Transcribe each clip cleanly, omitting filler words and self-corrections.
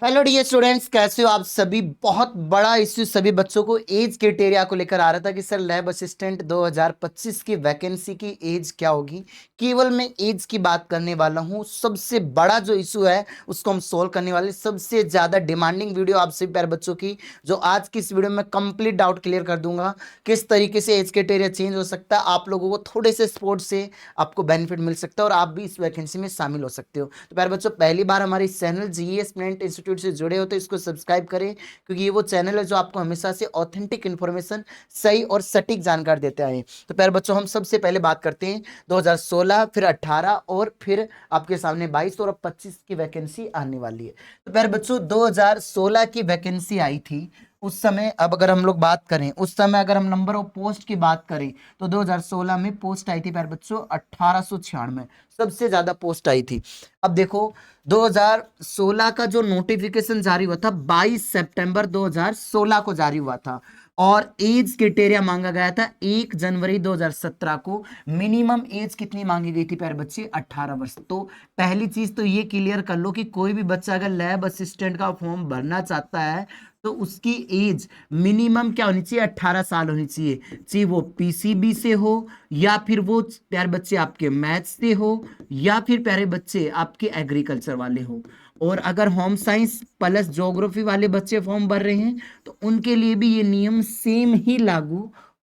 Hello dear students, कैसे हो आप सभी। बहुत बड़ा इश्यू सभी बच्चों को एज क्राइटेरिया को लेकर आ रहा था कि सर लैब असिस्टेंट 2025 की वैकेंसी की एज क्या होगी। केवल मैं एज की बात करने वाला हूं। सबसे बड़ा जो इशू है उसको हम सोल्व करने वाले हैं। सबसे ज्यादा डिमांडिंग वीडियो आप सभी प्यारे बच्चों की, जो आज की इस वीडियो में कंप्लीट डाउट क्लियर कर दूंगा किस तरीके से एज क्राइटेरिया चेंज हो सकता है। आप लोगों को थोड़े से सपोर्ट से आपको बेनिफिट मिल सकता है और आप भी इस वैकेंसी में शामिल हो सकते हो। तो प्यारे बच्चों, पहली बार हमारे इस चैनल जीएस प्लेनेट इंस्टीट्यूट से जुड़े हो तो इसको सब्सक्राइब करें, क्योंकि ये वो चैनल है जो आपको हमेशा से ऑथेंटिक इन्फॉर्मेशन, सही और सटीक जानकारी देता है। तो प्यारे बच्चों, हम सबसे पहले बात करते हैं 2016, फिर 18 और फिर आपके सामने 22 और अब 25 की वैकेंसी आने वाली है। तो प्यारे बच्चों, 2016 की वैकेंसी आई थी उस समय। अब अगर हम लोग बात करें उस समय, अगर हम नंबर ऑफ पोस्ट की बात करें तो 2016 में पोस्ट आई थी प्यारे बच्चों 1896, सबसे ज्यादा पोस्ट आई थी। अब देखो, 2016 का जो नोटिफिकेशन जारी हुआ था 22 सितंबर 2016 को जारी हुआ था, और एज क्राइटेरिया मांगा गया था 1 जनवरी 2017 को। मिनिमम एज कितनी मांगी गई थी प्यारे बच्चे? 18 वर्ष। तो पहली चीज तो ये क्लियर कर लो कि कोई भी बच्चा अगर लैब असिस्टेंट का फॉर्म भरना चाहता है तो उसकी एज मिनिमम क्या होनी चाहिए? 18 साल होनी चाहिए। चाहे वो पीसीबी से हो, या फिर वो प्यारे बच्चे आपके मैथ्स से हो, या फिर प्यारे बच्चे आपके एग्रीकल्चर वाले हो। और अगर होम साइंस प्लस ज्योग्राफी वाले बच्चे फॉर्म भर रहे हैं तो उनके लिए भी ये नियम सेम ही लागू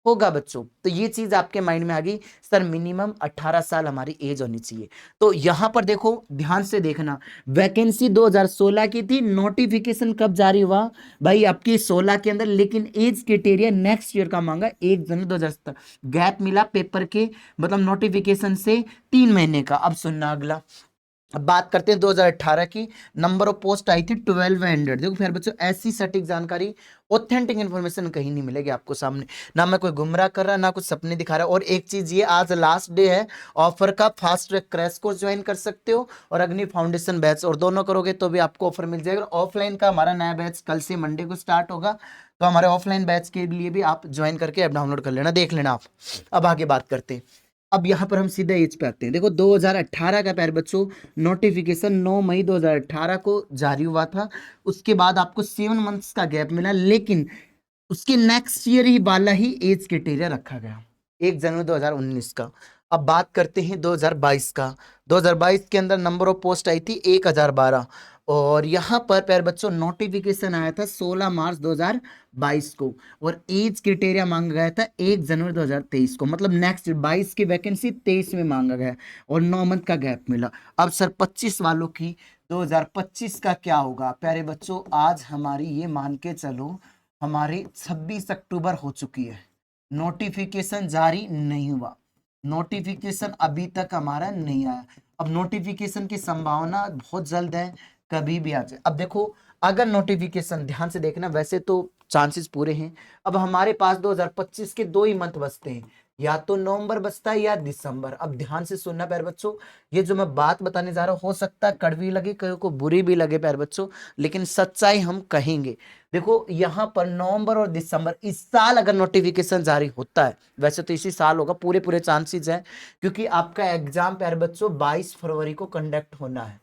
होगा बच्चों। तो ये चीज आपके माइंड में आ गई, सर मिनिमम 18 साल हमारी एज होनी चाहिए। तो यहां पर देखो, ध्यान से देखना, वैकेंसी 2016 की थी, नोटिफिकेशन कब जारी हुआ भाई? आपकी 16 के अंदर, लेकिन एज क्राइटेरिया नेक्स्ट ईयर का मांगा, 1 जनवरी 2017। गैप मिला पेपर के, मतलब नोटिफिकेशन से 3 महीने का। अब सुनना अगला। अब बात करते हैं 2018 की। नंबर ऑफ पोस्ट आई थी 1200। देखो फिर बच्चों, ऐसी सटीक जानकारी, ऑथेंटिक इन्फॉर्मेशन कहीं नहीं मिलेगी आपको सामने। ना मैं कोई गुमराह कर रहा, ना कुछ सपने दिखा रहा। और एक चीज ये, आज लास्ट डे है ऑफर का। Fast track crash course join कर सकते हो और अग्नि फाउंडेशन बैच, और दोनों करोगे तो भी आपको ऑफर मिल जाएगा। ऑफलाइन का हमारा नया बैच कल से मंडे को स्टार्ट होगा, तो हमारे ऑफलाइन बैच के लिए भी आप ज्वाइन करके ऐप डाउनलोड कर लेना, देख लेना आप। अब आगे बात करते हैं। अब यहां पर हम सीधा एज पे आते हैं। देखो 2018 का प्यारे बच्चों नोटिफिकेशन 9 मई 2018 को जारी हुआ था। उसके बाद आपको 7 मंथ्स का गैप मिला, लेकिन उसके नेक्स्ट ईयर ही वाला ही एज क्राइटेरिया रखा गया, 1 जनवरी 2019 का। अब बात करते हैं 2022 का। 2022 के अंदर नंबर ऑफ पोस्ट आई थी 1012, और यहां पर प्यारे बच्चों नोटिफिकेशन आया था 16 मार्च 2022 को, और एज क्राइटेरिया मांगा गया था 1 जनवरी 2023 को। मतलब नेक्स्ट 22 की वैकेंसी 23 में मांगा गया, और 9 मंथ का गैप मिला। अब सर 25 वालों की 2025 का क्या होगा प्यारे बच्चों? आज हमारी ये मान के चलो, हमारी 26 अक्टूबर हो चुकी है, नोटिफिकेशन जारी नहीं हुआ। नोटिफिकेशन अभी तक हमारा नहीं आया। अब नोटिफिकेशन की संभावना बहुत जल्द है, कभी भी आ जाए। अब देखो, अगर नोटिफिकेशन, ध्यान से देखना, वैसे तो चांसेस पूरे हैं। अब हमारे पास 2025 के 2 ही मंथ बचते हैं, या तो नवंबर बचता है या दिसंबर। अब ध्यान से सुनना प्यारे बच्चों, ये जो मैं बात बताने जा रहा हूं, हो सकता है कड़वी लगे, कहीं को बुरी भी लगे प्यारे बच्चों, लेकिन सच्चाई हम कहेंगे। देखो यहां पर नवंबर और दिसंबर, इस साल अगर नोटिफिकेशन जारी होता है, वैसे तो इसी साल होगा, पूरे पूरे चांसेस हैं, क्योंकि आपका एग्जाम प्यारे बच्चों 22 फरवरी को कंडक्ट होना है।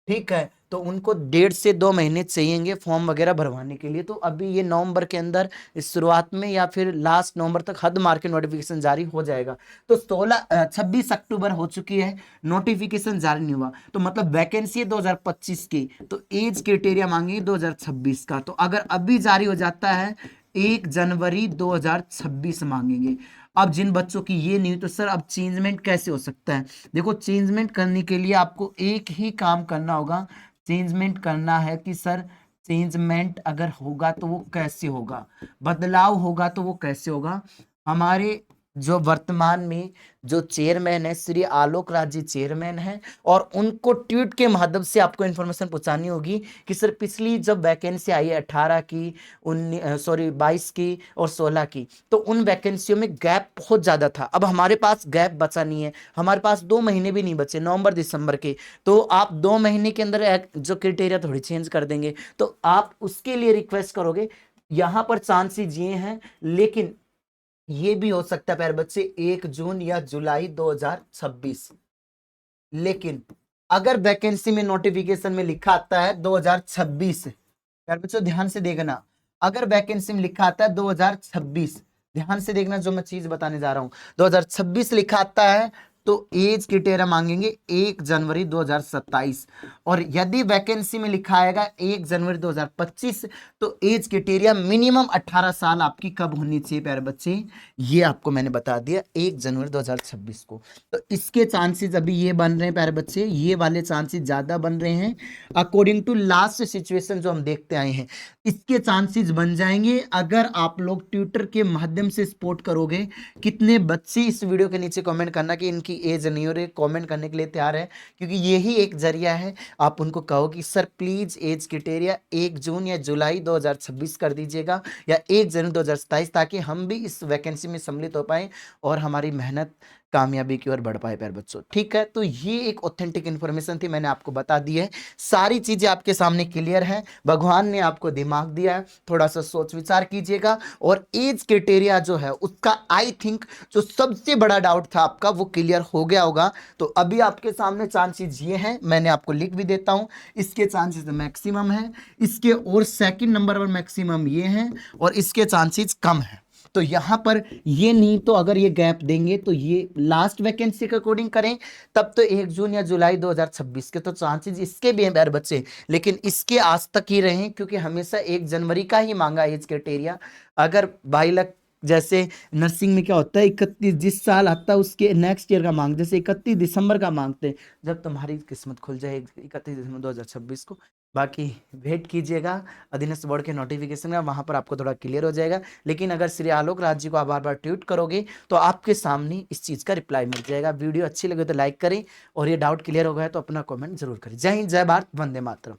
ठीक है, तो उनको 1.5 से 2 महीने चाहिएंगे फॉर्म वगैरह भरवाने के लिए। तो अभी ये नवंबर के अंदर, इस शुरुआत में या फिर लास्ट नवंबर तक हद मार के नोटिफिकेशन जारी हो जाएगा। तो 26 अक्टूबर हो चुकी है, नोटिफिकेशन जारी नहीं हुआ, तो मतलब वैकेंसी है 2025 की, तो एज क्राइटेरिया मांगेंगे 2026 का। तो अगर अभी जारी हो जाता है 1 जनवरी 2026 मांगेंगे। अब जिन बच्चों की ये नहीं, तो सर अब चेंजमेंट कैसे हो सकता है? देखो, चेंजमेंट करने के लिए आपको एक ही काम करना होगा। चेंजमेंट करना है कि सर, चेंजमेंट अगर होगा तो वो कैसे होगा, बदलाव होगा तो वो कैसे होगा? हमारे जो वर्तमान में जो चेयरमैन है, श्री आलोक राज जी चेयरमैन है, और उनको ट्वीट के माध्यम से आपको इन्फॉर्मेशन पहुंचानी होगी कि सर पिछली जब वैकेंसी आई है 18 की, 22 की और 16 की, तो उन वैकेंसियों में गैप बहुत ज्यादा था। अब हमारे पास गैप बचा नहीं है, हमारे पास 2 महीने भी नहीं बचे, नवंबर दिसंबर के। तो आप 2 महीने के अंदर जो क्राइटेरिया थोड़ी चेंज कर देंगे, तो आप उसके लिए रिक्वेस्ट करोगे। यहां पर चांसेस ये हैं, लेकिन ये भी हो सकता है प्यारे बच्चे 1 जून या जुलाई 2026। लेकिन अगर वैकेंसी में नोटिफिकेशन में लिखा आता है 2026, यार बच्चों ध्यान से देखना, अगर वैकेंसी में लिखा आता है 2026, ध्यान से देखना जो मैं चीज बताने जा रहा हूं, 2026 लिखा आता है तो एज क्राइटेरिया मांगेंगे 1 जनवरी 2027, और यदि वैकेंसी में लिखा आएगा 1 जनवरी 2025 तो एज क्राइटेरिया मिनिमम 18 साल आपकी कब होनी चाहिए प्यारे बच्चे, ये आपको मैंने बता दिया 1 जनवरी 2026 को। तो इसके चांसेस अभी ये बन रहे हैं प्यारे बच्चे, ये वाले चांसेस ज्यादा बन रहे हैं अकॉर्डिंग टू लास्ट सिचुएशन जो हम देखते आए हैं। इसके चांसेस बन जाएंगे अगर आप लोग ट्विटर के माध्यम से सपोर्ट करोगे। कितने बच्चे इस वीडियो के नीचे कमेंट करना कि इनकी एज नहीं हो रही, कमेंट करने के लिए तैयार है, क्योंकि यही एक जरिया है। आप उनको कहो कि सर प्लीज एज क्राइटेरिया 1 जून या जुलाई 2026 कर दीजिएगा या 1 जनवरी 2027, ताकि हम भी इस वैकेंसी में सम्मिलित हो पाए और हमारी मेहनत कामयाबी की ओर बढ़ पाए प्यारे बच्चों। ठीक है, तो ये एक ऑथेंटिक इन्फॉर्मेशन थी, मैंने आपको बता दी है, सारी चीजें आपके सामने क्लियर है। भगवान ने आपको दिमाग दिया है, थोड़ा सा सोच विचार कीजिएगा, और एज क्राइटेरिया जो है उसका आई थिंक जो सबसे बड़ा डाउट था आपका वो क्लियर हो गया होगा। तो अभी आपके सामने चांसेस ये हैं, मैंने आपको लिख भी देता हूं, इसके चांसेस मैक्सिमम है, इसके और सेकंड नंबर पर मैक्सिमम ये हैं, और इसके चांसेस कम है। तो यहां पर ये नहीं तो अगर ये गैप देंगे तो ये लास्ट वैकेंसी के अकॉर्डिंग करें तब तो 1 जून या जुलाई 2026 के तो चांसेस इसके भी हैं यार बच्चे, लेकिन इसके आज तक ही रहे क्योंकि हमेशा 1 जनवरी का ही मांगा एज क्राइटेरिया। अगर 22 लाख जैसे नर्सिंग में क्या होता है 31 जिस साल आता है उसके नेक्स्ट ईयर का मांग, जैसे 31 दिसंबर का मांगते हैं, जब तुम्हारी किस्मत खुल जाए 31 दिसंबर 2026 को। बाकी वेट कीजिएगा अधीनस्थ बोर्ड के नोटिफिकेशन का, वहां पर आपको थोड़ा क्लियर हो जाएगा। लेकिन अगर श्री आलोक राज जी को आप बार बार ट्वीट करोगे तो आपके सामने इस चीज का रिप्लाई मिल जाएगा। वीडियो अच्छी लगे तो लाइक करें, और ये डाउट क्लियर हो गया तो अपना कमेंट जरूर करें। जय हिंद, जय भारत, वंदे मातरम।